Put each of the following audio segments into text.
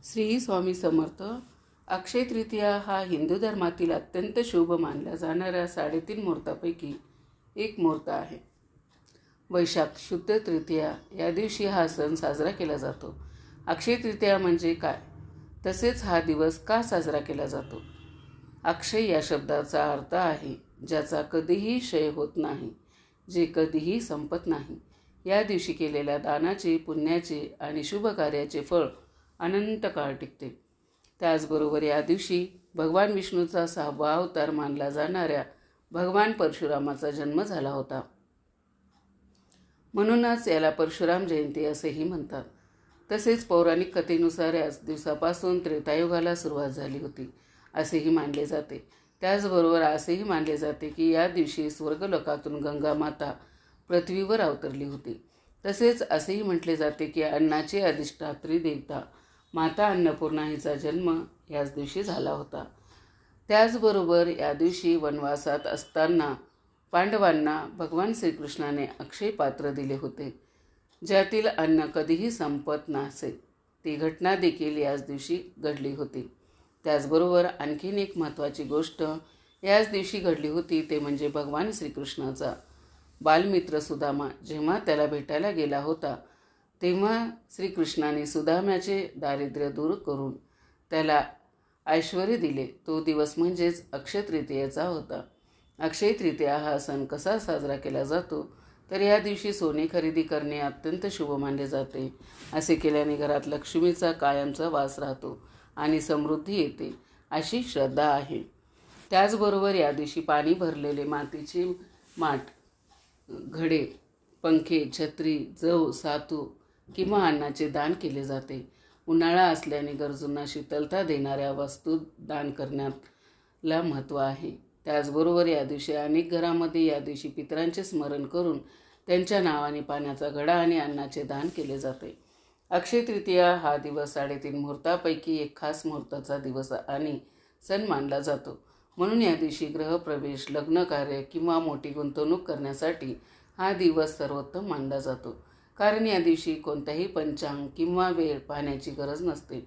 श्री स्वामी समर्थ. अक्षय तृतीया हा हिंदू धर्मातील अत्यंत शुभ मानला जाणाऱ्या 3.5 मुहूर्तापैकी एक मुहूर्त आहे. वैशाख शुद्ध तृतीया या दिवशी हा सण साजरा केला जातो. अक्षय तृतीया म्हणजे काय, तसेच हा दिवस का साजरा केला जातो? अक्षय या शब्दाचा अर्थ आहे ज्याचा कधीही क्षय होत नाही, जे कधीही संपत नाही. या दिवशी केलेल्या दानाचे, पुण्याचे आणि शुभ कार्याचे फळ अनंत काळ टिकते. त्याचबरोबर या दिवशी भगवान विष्णूचा 6वा अवतार मानला जाणाऱ्या भगवान परशुरामाचा जन्म झाला होता. म्हणूनच याला परशुराम जयंती असेही म्हणतात. तसेच पौराणिक कथेनुसार याच दिवसापासून त्रेतायुगाला सुरुवात झाली होती असेही मानले जाते. त्याचबरोबर असेही मानले जाते की या दिवशी स्वर्गलोकातून गंगा माता पृथ्वीवर अवतरली होती. तसेच असेही म्हटले जाते की अन्नाची अधिष्ठात्री देवता माता अन्नपूर्णा हिचा जन्म याच दिवशी झाला होता. त्याचबरोबर या दिवशी वनवासात असताना पांडवांना भगवान श्रीकृष्णाने अक्षय पात्र दिले होते, ज्यातील अन्न कधीही संपत नसे. ती घटना देखील याच दिवशी घडली होती. त्याचबरोबर आणखीन एक महत्त्वाची गोष्ट याच दिवशी घडली होती, ते म्हणजे भगवान श्रीकृष्णाचा बालमित्र सुदामा जेव्हा त्याला भेटायला गेला होता, तेव्हा श्रीकृष्णाने सुदाम्याचे दारिद्र्य दूर करून त्याला ऐश्वर्य दिले. तो दिवस म्हणजेच अक्षय तृतीयेचा होता. अक्षय तृतीया हा सण कसा साजरा केला जातो, तर या दिवशी सोने खरेदी करणे अत्यंत शुभ मानले जाते. असे केल्याने घरात लक्ष्मीचा कायमचा वास राहतो आणि समृद्धी येते अशी श्रद्धा आहे. त्याचबरोबर या दिवशी पाणी भरलेले मातीचे माठ, घडे, पंखे, छत्री, जव, सातू किंवा अन्नाचे दान केले जाते. उन्हाळा असल्याने गरजूंना शीतलता देणाऱ्या वस्तू दान करण्याला महत्त्व आहे. त्याचबरोबर या दिवशी अनेक घरामध्ये या दिवशी पितरांचे स्मरण करून त्यांच्या नावाने पाण्याचा घडा आणि अन्नाचे दान केले जाते. अक्षय तृतीया हा दिवस 3.5 मुहूर्तापैकी एक खास मुहूर्ताचा दिवस आणि सण मानला जातो. म्हणून या दिवशी गृहप्रवेश, लग्न कार्य किंवा मोठी गुंतवणूक करण्यासाठी हा दिवस सर्वोत्तम मानला जातो. कारण या दिवशी कोणत्याही पंचांग किंवा वेळ पाहण्याची गरज नसते.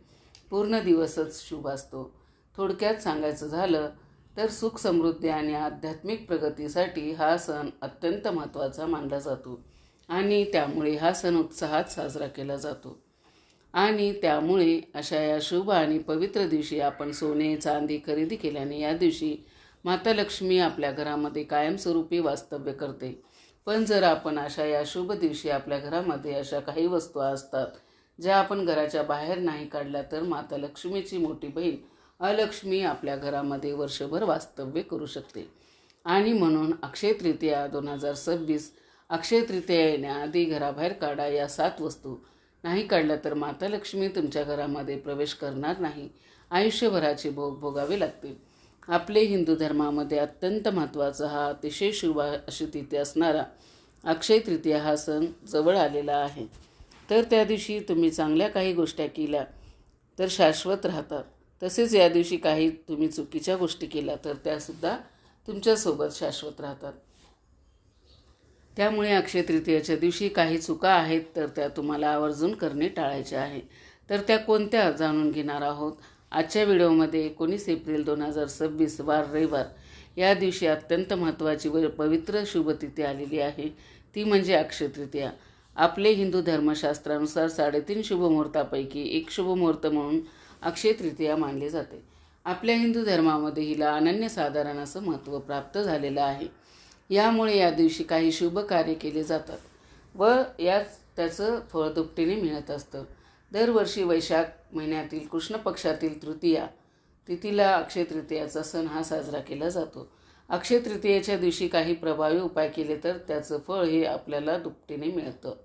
पूर्ण दिवसच शुभ असतो. थोडक्यात सांगायचं झालं तर सुख, समृद्धी आणि आध्यात्मिक प्रगतीसाठी हा सण अत्यंत महत्त्वाचा मानला जातो आणि त्यामुळे हा सण उत्साहात साजरा केला जातो. आणि त्यामुळे अशा या शुभ आणि पवित्र दिवशी आपण सोने, चांदी खरेदी केल्याने या दिवशी माता लक्ष्मी आपल्या घरामध्ये कायमस्वरूपी वास्तव्य करते. पण जर आपण अशा या शुभ दिवशी आपल्या घरामध्ये अशा काही वस्तू असतात ज्या आपण घराच्या बाहेर नाही काढल्या, तर माता लक्ष्मीची मोठी बहीण अलक्ष्मी आपल्या घरामध्ये वर्षभर वास्तव्य करू शकते. आणि म्हणून अक्षय तृतीया 2026 अक्षय तृतीया येण्याआधी घराबाहेर काढा. या 7 वस्तू नाही काढल्या तर माता लक्ष्मी तुमच्या घरामध्ये प्रवेश करणार नाही. आयुष्यभराचे भोग भोगावे लागतील. आपले हिंदू धर्मामध्ये अत्यंत महत्त्वाचा हा अतिशय शुभ अशी तिथी असणारा अक्षय तृतीया हा सण जवळ आलेला आहे. तर त्या दिवशी तुम्ही चांगल्या काही गोष्टी केल्या तर शाश्वत राहतात. तसेच या दिवशी काही तुम्ही चुकीच्या गोष्टी केल्या तर त्यासुद्धा तुमच्यासोबत शाश्वत राहतात. त्यामुळे अक्षय तृतीयेच्या दिवशी काही चुका आहेत तर त्या तुम्हाला आवर्जून करणे टाळायचे आहे. तर त्या कोणत्या जाणून घेणार आहोत आजच्या व्हिडिओमध्ये. 19 एप्रिल 2026 वार रविवार या दिवशी अत्यंत महत्त्वाची व पवित्र शुभ तिथी आलेली आहे, ती म्हणजे अक्षय तृतीया. आपले हिंदू धर्मशास्त्रानुसार 3.5 शुभ मुहूर्तापैकी एक शुभ मुहूर्त म्हणून अक्षय तृतीया मानले जाते. आपल्या हिंदू धर्मामध्ये हिला अनन्यसाधारण असं महत्त्व प्राप्त झालेलं आहे. यामुळे या दिवशी काही शुभ कार्य केले जातात व त्याचं फळ दुपटीने मिळत असतं. दरवर्षी वैशाख महिन्यातील कृष्ण पक्षातील तृतीया तिथीला अक्षय तृतीयाचा सण हा साजरा केला जातो. अक्षय तृतीयेच्या दिवशी काही प्रभावी उपाय केले तर त्याचं फळ हे आपल्याला दुपटीने मिळतं.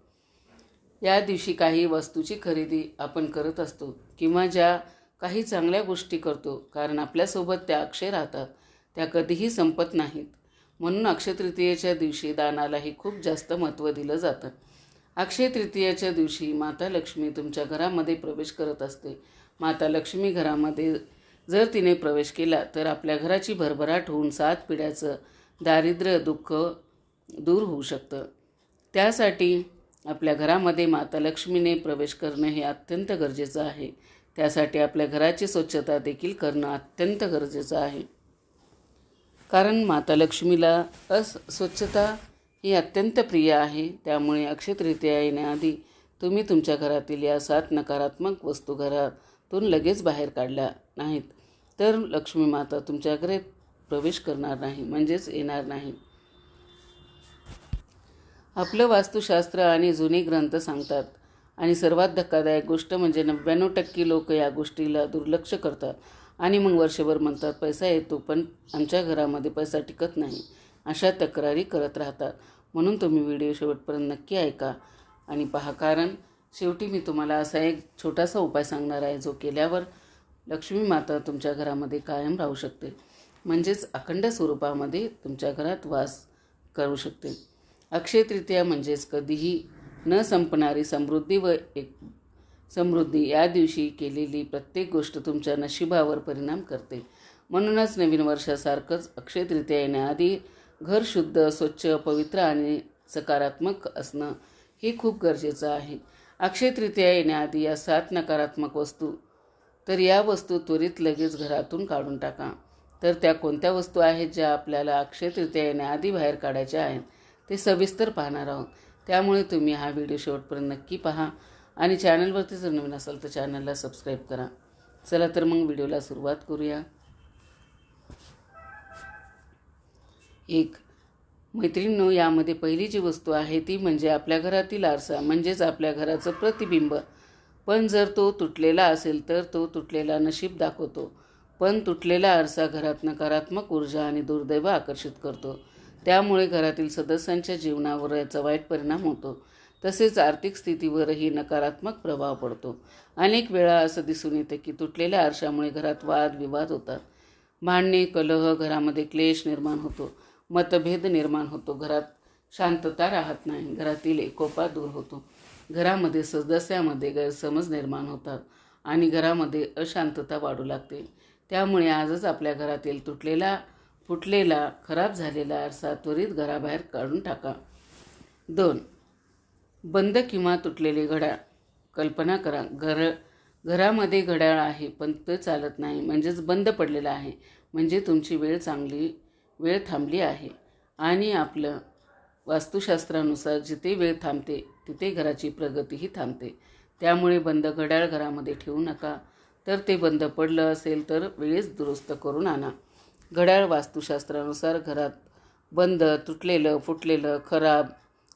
या दिवशी काही वस्तूची खरेदी आपण करत असतो किंवा ज्या काही चांगल्या गोष्टी करतो, कारण आपल्यासोबत त्या अक्षय राहतात, त्या कधीही संपत नाहीत. म्हणून अक्षय तृतीयेच्या दिवशी दानालाही खूप जास्त महत्त्व दिलं जातं. अक्षय तृतीयेच्या दिवशी माता लक्ष्मी तुमच्या घरामध्ये प्रवेश करत असते. माता लक्ष्मी घरामध्ये जर तिने प्रवेश केला तर आपल्या घराची भरभराट होऊन 7 पिढ्याचं दारिद्र्य, दुःख दूर होऊ शकतं. त्यासाठी आपल्या घरामध्ये माता लक्ष्मीने प्रवेश करणं हे अत्यंत गरजेचं आहे. त्यासाठी आपल्या घराची स्वच्छता देखील करणं अत्यंत गरजेचं आहे. कारण माता लक्ष्मीला स्वच्छता ही अत्यंत प्रिय आहे. त्यामुळे अक्षय तृतीया येण्याआधी तुम्ही तुमच्या घरातील या 7 नकारात्मक वस्तू घरातून लगेच बाहेर काढल्या नाहीत तर लक्ष्मी माता तुमच्या घरात प्रवेश करणार नाही, म्हणजेच येणार नाही. आपलं वास्तुशास्त्र आणि जुने ग्रंथ सांगतात आणि सर्वात धक्कादायक गोष्ट म्हणजे 99% लोक या गोष्टीला दुर्लक्ष करतात आणि मग वर्षभर म्हणतात पैसा येतो पण आमच्या घरामध्ये पैसा टिकत नाही, अशा तक्रारी करत राहतात. म्हणून तुम्ही व्हिडिओ शेवटपर्यंत नक्की ऐका आणि पहा, कारण शेवटी मी तुम्हाला असा एक छोटासा उपाय सांगणार आहे जो केल्यावर लक्ष्मी माता तुमच्या घरामध्ये कायम राहू शकते, म्हणजेच अखंड स्वरूपामध्ये तुमच्या घरात वास करू शकते. अक्षय तृतीया म्हणजेच कधीही न संपणारी समृद्धी व समृद्धी. या दिवशी केलेली प्रत्येक गोष्ट तुमच्या नशिबावर परिणाम करते. म्हणूनच नवीन वर्षासारखंच अक्षय तृतीया येण्याआधी घर शुद्ध, स्वच्छ, पवित्र आणि सकारात्मक असणं हे खूप गरजेचं आहे. अक्षय तृतीया येण्याआधी या 7 नकारात्मक वस्तू, तर या वस्तू त्वरित लगेच घरातून काढून टाका. तर त्या कोणत्या वस्तू आहेत ज्या आपल्याला अक्षय तृतीया येण्याआधी बाहेर काढायच्या आहेत ते सविस्तर पाहणार आहोत. त्यामुळे तुम्ही हा व्हिडिओ शेवटपर्यंत नक्की पहा आणि चॅनलवरती जर नवीन असाल तर चॅनलला सबस्क्राईब करा. चला तर मग व्हिडिओला सुरुवात करूया. 1. मैत्रिणींनो, यामध्ये पहिली जी वस्तू आहे ती म्हणजे आपल्या घरातील आरसा, म्हणजेच आपल्या घराचं प्रतिबिंब. पण जर तो तुटलेला असेल तर तो तुटलेला नशीब दाखवतो. पण तुटलेला आरसा घरात नकारात्मक ऊर्जा आणि दुर्दैव आकर्षित करतो. त्यामुळे घरातील सदस्यांच्या जीवनावर याचा वाईट परिणाम होतो. तसेच आर्थिक स्थितीवरही नकारात्मक प्रभाव पडतो. अनेक वेळा असं दिसून येते की तुटलेल्या आरशामुळे घरात वाद विवाद होतात, भांडणे, कलह, घरामध्ये क्लेश निर्माण होतो, मतभेद निर्माण होतो, घरात शांतता राहत नाही, घरातील एकोपा दूर होतो, घरामध्ये सदस्यामध्ये गैरसमज निर्माण होतात आणि घरामध्ये अशांतता वाढू लागते. त्यामुळे आजच आपल्या घरातील फुटलेला, खराब झालेला आरसा त्वरित घराबाहेर काढून टाका. 2. बंद किंवा तुटलेले घड्याळ. कल्पना करा, घरामध्ये घड्याळ आहे पण ते चालत नाही, म्हणजेच बंद पडलेलं आहे, म्हणजे तुमची वेळ थांबली आहे. आणि आपलं वास्तुशास्त्रानुसार जिथे वेळ थांबते तिथे घराची प्रगतीही थांबते. त्यामुळे बंद घड्याळ घरामध्ये ठेवू नका. तर ते बंद पडलं असेल तर वेळेस दुरुस्त करून आणा. घड्याळ वास्तुशास्त्रानुसार घरात बंद, तुटलेलं, फुटलेलं, खराब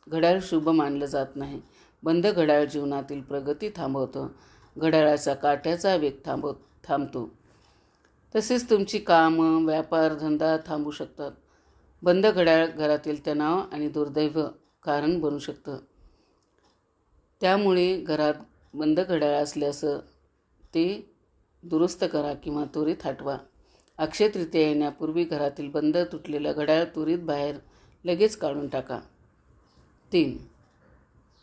घड्याळ शुभ मानलं जात नाही. बंद घड्याळ जीवनातील प्रगती थांबवतं, घड्याळाचा काट्याचा वेग थांबतो. तसेच तुमची कामं, व्यापार, धंदा थांबू शकतात. बंद घड्याळ घरातील तणाव आणि दुर्दैव कारण बनू शकतं. त्यामुळे घरात बंद घड्याळ असल्यास ते दुरुस्त करा किंवा त्वरित हटवा. अक्षय तृतीया येण्यापूर्वी घरातील बंद, तुटलेलं घड्याळ त्वरित बाहेर लगेच काढून टाका. 3.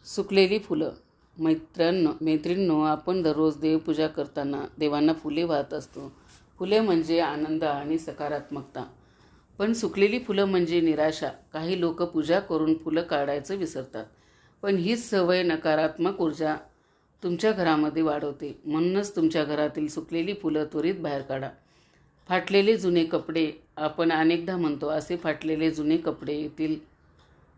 सुकलेली फुलं. मैत्रिणींनो, आपण दररोज देवपूजा करताना देवांना फुले वाहत असतो. फुले म्हणजे आनंद आणि सकारात्मकता. पण सुकलेली फुलं म्हणजे निराशा. काही लोक पूजा करून फुलं काढायचं विसरतात. पण हीच सवय नकारात्मक ऊर्जा तुमच्या घरामध्ये वाढवते. म्हणूनच तुमच्या घरातील सुकलेली फुलं त्वरित बाहेर काढा. फाटलेले जुने कपडे. आपण अनेकदा म्हणतो असे फाटलेले जुने कपडे येतील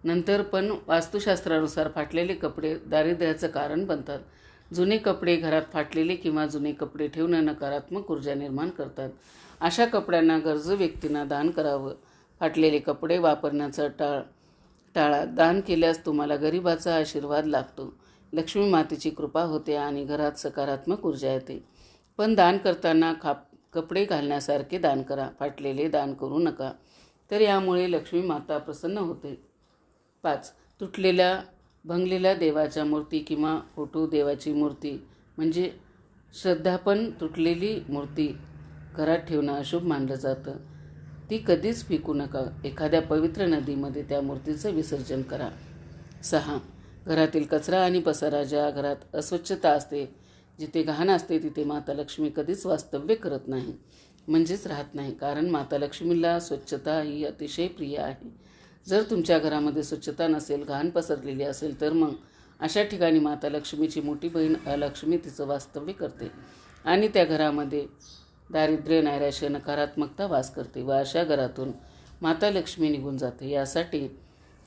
नंतर, पण वास्तुशास्त्रानुसार फाटलेले कपडे दारिद्र्याचं कारण बनतात. जुने कपडे घरात फाटलेले किंवा जुने कपडे ठेवणं नकारात्मक ऊर्जा निर्माण करतात. अशा कपड्यांना गरजू व्यक्तींना दान करावं. फाटलेले कपडे वापरण्याचा टाळा. दान केल्यास तुम्हाला गरिबाचा आशीर्वाद लाभतो, लक्ष्मी मातेची कृपा होते आणि घरात सकारात्मक ऊर्जा येते. पण दान करताना कपडे घालण्यासारखे दान करा, फाटलेले दान करू नका. तर यामुळे लक्ष्मी माता प्रसन्न होते. 5. तुटलेल्या, भंगलेल्या देवाच्या मूर्ती किंवा फोटो. देवाची मूर्ती म्हणजे श्रद्धा, पण तुटलेली मूर्ती घरात ठेवणं अशुभ मानलं जातं. ती कधीच फेकू नका. एखाद्या पवित्र नदीमध्ये त्या मूर्तीचं विसर्जन करा. 6. घरातील कचरा आणि पसारा. ज्या घरात अस्वच्छता असते, जिथे घाण असते, तिथे माता लक्ष्मी कधीच वास्तव्य करत नाही, म्हणजेच राहत नाही. कारण माता लक्ष्मीला स्वच्छता ही अतिशय प्रिय आहे. जर तुमच्या घरामध्ये स्वच्छता नसेल, घाण पसरलेली असेल तर मग अशा ठिकाणी माता लक्ष्मीची मोठी बहीण अलक्ष्मी तिचं वास्तव्य करते आणि त्या घरामध्ये दारिद्र्य, नैराश्य, नकारात्मकता वास करते व अशा घरातून माता लक्ष्मी निघून जाते. यासाठी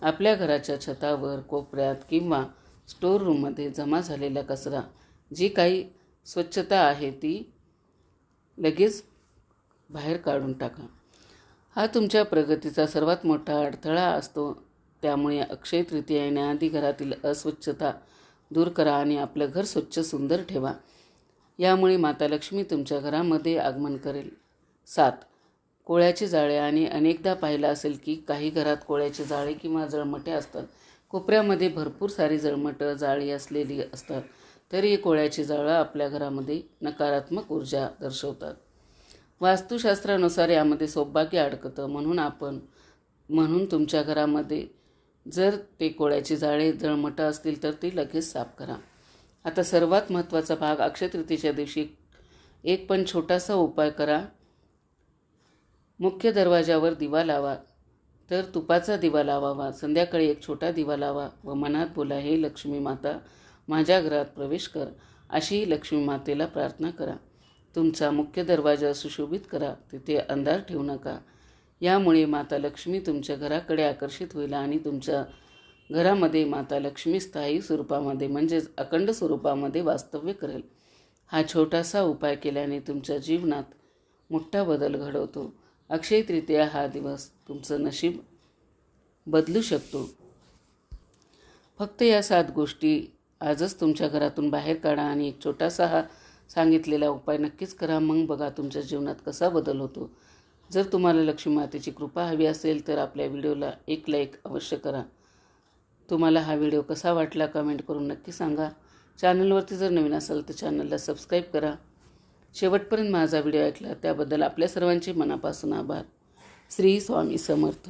आपल्या घराच्या छतावर, कोपऱ्यात किंवा स्टोर रूममध्ये जमा झालेला कचरा, जी काही स्वच्छता आहे ती लगेच बाहेर काढून टाका. हा तुमच्या प्रगतीचा सर्वात मोठा अडथळा असतो. त्यामुळे अक्षय तृतीया येण्याआधी घरातील अस्वच्छता दूर करा आणि आपलं घर स्वच्छ सुंदर ठेवा. यामुळे माता लक्ष्मी तुमच्या घरामध्ये आगमन करेल. 7. कोळ्याचे जाळे. आणि अनेकदा पाहिलं असेल की काही घरात कोळ्याचे जाळे किंवा जळमटे असतात. कोपऱ्यामध्ये भरपूर सारी जळमटं, जाळी असलेली असतात. तरी कोळ्याची जाळं आपल्या घरामध्ये नकारात्मक ऊर्जा दर्शवतात. वास्तुशास्त्रानुसार यामध्ये सौभाग्य अडकतं. म्हणून तुमच्या घरामध्ये जर ते कोळ्याची जाळे, जळमटं असतील तर ती लगेच साफ करा. आता सर्वात महत्त्वाचा भाग, अक्षय तृतीयेच्या दिवशी एक पण छोटासा उपाय करा. मुख्य दरवाजावर दिवा लावा, तर तुपाचा दिवा लावावा. संध्याकाळी एक छोटा दिवा लावा व मनात बोला, हे लक्ष्मी माता माझ्या घरात प्रवेश कर, अशी लक्ष्मी मातेला प्रार्थना करा. तुमचा मुख्य दरवाजा सुशोभित करा, तिथे अंधार ठेवू नका. यामुळे माता लक्ष्मी तुमच्या घराकडे आकर्षित होईल आणि तुमच्या घरामध्ये माता लक्ष्मी स्थायी स्वरूपामध्ये म्हणजेच अखंड स्वरूपामध्ये वास्तव्य करेल. हा छोटासा उपाय केल्याने तुमच्या जीवनात मोठा बदल घडवतो. अक्षय तृतीया हा दिवस तुमचं नशीब बदलू शकतो. फक्त या 7 गोष्टी आजच तुमच्या घरातून बाहेर काढा आणि एक छोटासा हा सांगितलेला उपाय नक्कीच करा. मग बघा तुमच्या जीवनात कसा बदल होतो. जर तुम्हाला लक्ष्मी मातेची कृपा हवी असेल तर आपल्या व्हिडिओला एक लाईक अवश्य करा. तुम्हाला हा व्हिडिओ कसा वाटला कमेंट करून नक्की सांगा. चॅनलवरती जर नवीन असाल तर चॅनलला सबस्क्राईब करा. शेवटपर्यंत माझा व्हिडिओ ऐकला त्याबद्दल आपल्या सर्वांचे मनापासून आभार. श्री स्वामी समर्थ.